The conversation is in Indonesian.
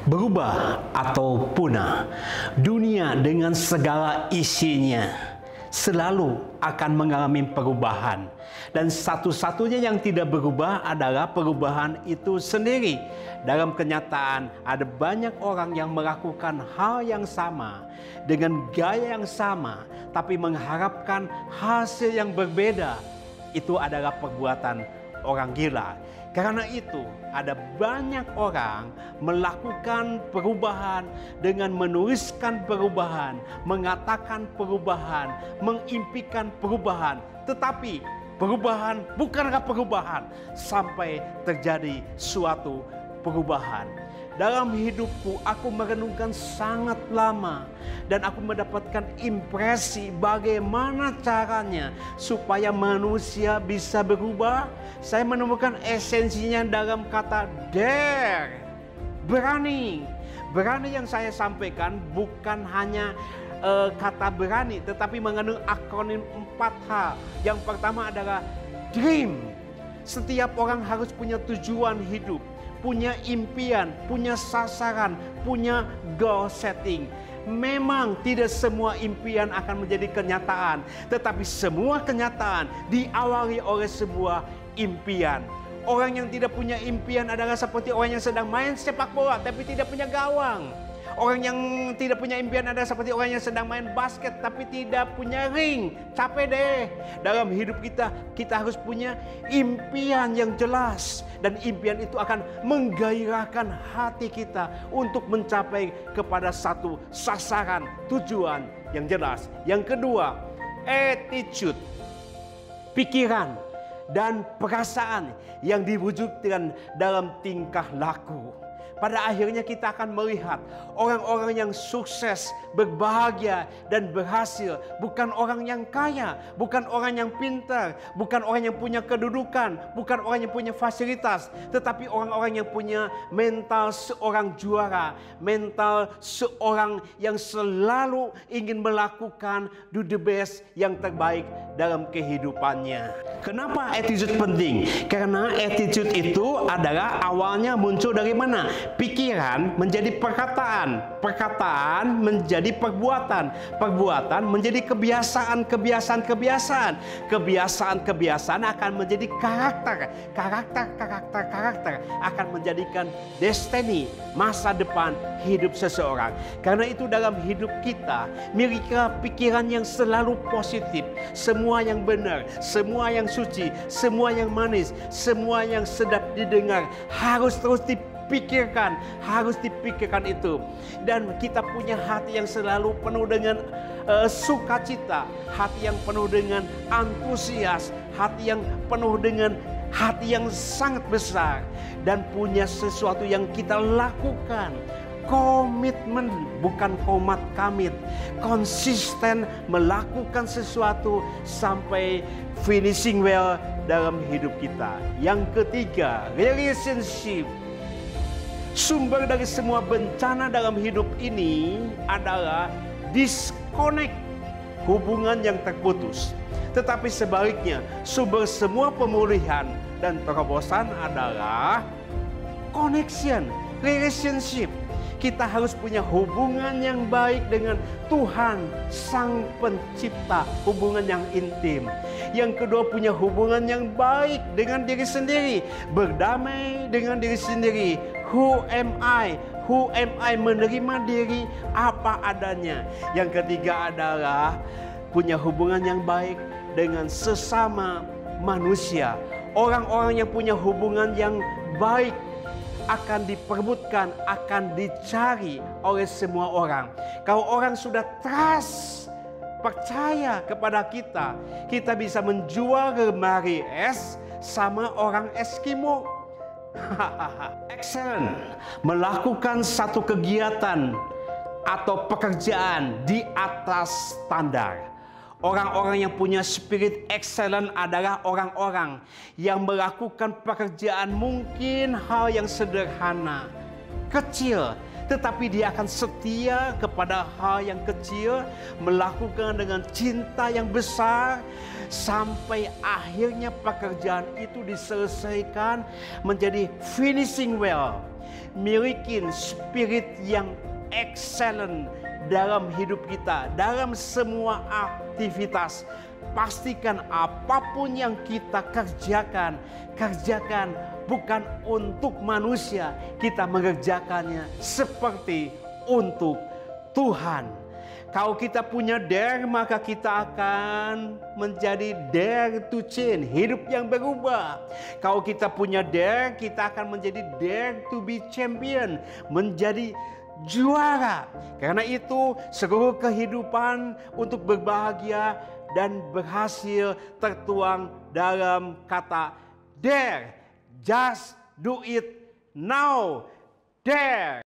Berubah atau punah, dunia dengan segala isinya selalu akan mengalami perubahan. Dan satu-satunya yang tidak berubah adalah perubahan itu sendiri. Dalam kenyataan, ada banyak orang yang melakukan hal yang sama dengan gaya yang sama, tapi mengharapkan hasil yang berbeda. Itu adalah perbuatan orang gila. Karena itu, ada banyak orang melakukan perubahan dengan menuliskan perubahan, mengatakan perubahan, mengimpikan perubahan. Tetapi perubahan bukanlah perubahan sampai terjadi suatu perubahan. Dalam hidupku, aku merenungkan sangat lama dan aku mendapatkan impresi bagaimana caranya supaya manusia bisa berubah. Saya menemukan esensinya dalam kata dare, berani. Berani yang saya sampaikan bukan hanya kata berani, tetapi mengandung akronim 4H. Yang pertama adalah dream. Setiap orang harus punya tujuan hidup, punya impian, punya sasaran, punya goal setting. Memang tidak semua impian akan menjadi kenyataan, tetapi semua kenyataan diawali oleh sebuah impian. Orang yang tidak punya impian adalah seperti orang yang sedang main sepak bola tapi tidak punya gawang. Orang yang tidak punya impian adalah seperti orang yang sedang main basket tapi tidak punya ring. Capek deh. Dalam hidup kita, kita harus punya impian yang jelas. Dan impian itu akan menggairahkan hati kita untuk mencapai kepada satu sasaran, tujuan yang jelas. Yang kedua, attitude. Pikiran dan perasaan yang diwujudkan dalam tingkah laku. Pada akhirnya kita akan melihat orang-orang yang sukses, berbahagia, dan berhasil. Bukan orang yang kaya, bukan orang yang pintar, bukan orang yang punya kedudukan, bukan orang yang punya fasilitas. Tetapi orang-orang yang punya mental seorang juara, mental seorang yang selalu ingin melakukan do the best, yang terbaik dalam kehidupannya. Kenapa attitude penting? Karena attitude itu adalah awalnya muncul dari mana? Pikiran menjadi perkataan, perkataan menjadi perbuatan, perbuatan menjadi kebiasaan, kebiasaan akan menjadi karakter, karakter akan menjadikan destiny, masa depan hidup seseorang. Karena itu dalam hidup kita, milikilah pikiran yang selalu positif, semua yang benar, semua yang suci, semua yang manis, semua yang sedap didengar harus terus dipikirkan, harus dipikirkan itu. Dan kita punya hati yang selalu penuh dengan sukacita, hati yang penuh dengan antusias, hati yang penuh dengan hati yang sangat besar, dan punya sesuatu yang kita lakukan. Komitmen, bukan komat kamit. Konsisten melakukan sesuatu sampai finishing well dalam hidup kita. Yang ketiga, relationship. Sumber dari semua bencana dalam hidup ini adalah disconnect, hubungan yang terputus. Tetapi sebaliknya, sumber semua pemulihan dan terobosan adalah connection, relationship. Kita harus punya hubungan yang baik dengan Tuhan, Sang Pencipta, hubungan yang intim. Yang kedua, punya hubungan yang baik dengan diri sendiri, berdamai dengan diri sendiri. Who am I? Who am I? Menerima diri apa adanya. Yang ketiga adalah punya hubungan yang baik dengan sesama manusia. Orang-orang yang punya hubungan yang baik akan diperebutkan, akan dicari oleh semua orang. Kalau orang sudah trust, percaya kepada kita, kita bisa menjual lemari es sama orang Eskimo. Excellent. Melakukan satu kegiatan atau pekerjaan di atas standar. Orang-orang yang punya spirit excellent adalah orang-orang yang melakukan pekerjaan mungkin hal yang sederhana, kecil, tetapi dia akan setia kepada hal yang kecil, melakukan dengan cinta yang besar, sampai akhirnya pekerjaan itu diselesaikan menjadi finishing well, miliki spirit yang excellent dalam hidup kita, dalam semua aktivitas. Pastikan apapun yang kita kerjakan bukan untuk manusia, kita mengerjakannya seperti untuk Tuhan. Kalau kita punya dare, maka kita akan menjadi dare to change, hidup yang berubah. Kalau kita punya dare, kita akan menjadi dare to be champion, menjadi juara. Karena itu seluruh kehidupan untuk berbahagia dan berhasil tertuang dalam kata dare. Just do it now. Dare.